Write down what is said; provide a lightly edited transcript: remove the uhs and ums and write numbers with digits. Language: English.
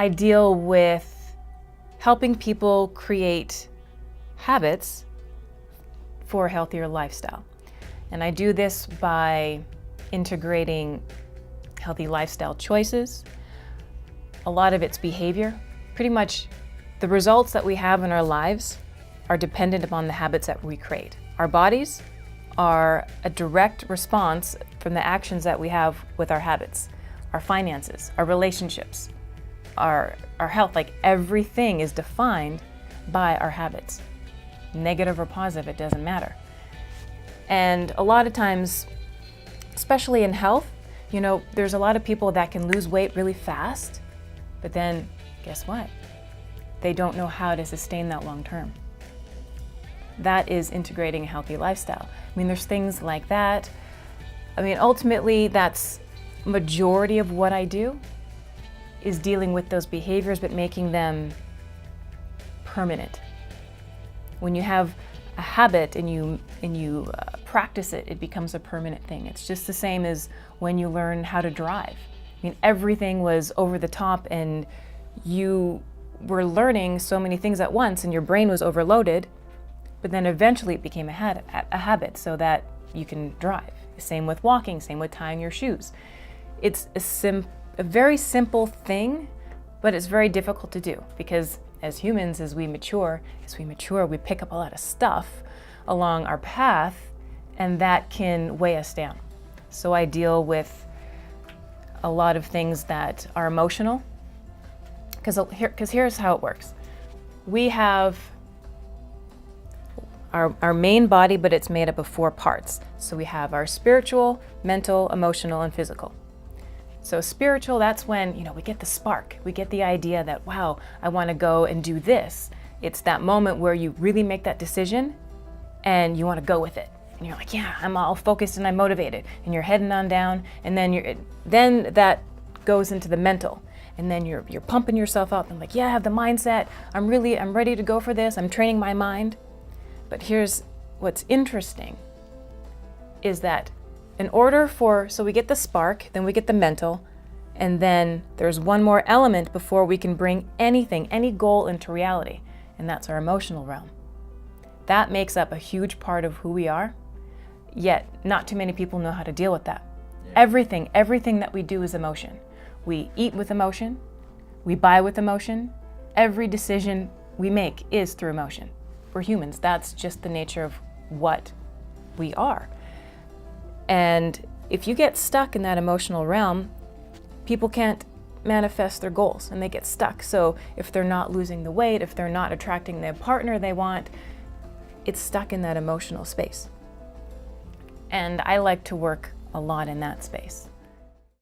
I deal with helping people create habits for a healthier lifestyle. And I do this by integrating healthy lifestyle choices. A lot of it's behavior. Pretty much the results that we have in our lives are dependent upon the habits that we create. Our bodies are a direct response from the actions that we have with our habits. Our finances, our relationships, our health, like everything is defined by our habits. Negative or positive, it doesn't matter. And a lot of times, especially in health, there's a lot of people that can lose weight really fast, but then guess what? They don't know how to sustain that long term. That is integrating a healthy lifestyle. There's things like that. Ultimately, that's majority of what I do is dealing with those behaviors, but making them permanent. When you have a habit and you practice it, it becomes a permanent thing. It's just the same as when you learn how to drive. Everything was over the top and you were learning so many things at once and your brain was overloaded, but then eventually it became a habit so that you can drive. Same with walking, same with tying your shoes. It's a very simple thing, but it's very difficult to do because as humans, as we mature, we pick up a lot of stuff along our path and that can weigh us down. So I deal with a lot of things that are emotional because here's how it works. We have our main body, but it's made up of 4 parts. So we have our spiritual, mental, emotional, and physical. So spiritual, that's when, we get the spark. We get the idea that, wow, I want to go and do this. It's that moment where you really make that decision and you want to go with it. And you're like, yeah, I'm all focused and I'm motivated. And you're heading on down. And then that goes into the mental. And then you're pumping yourself up and like, yeah, I have the mindset. I'm ready to go for this. I'm training my mind. But here's what's interesting is that so we get the spark, then we get the mental, and then there's one more element before we can bring any goal into reality, and that's our emotional realm. That makes up a huge part of who we are, yet not too many people know how to deal with that. Yeah. Everything that we do is emotion. We eat with emotion, we buy with emotion, every decision we make is through emotion. We're humans, that's just the nature of what we are. And if you get stuck in that emotional realm, people can't manifest their goals and they get stuck. So if they're not losing the weight, if they're not attracting the partner they want, it's stuck in that emotional space. And I like to work a lot in that space.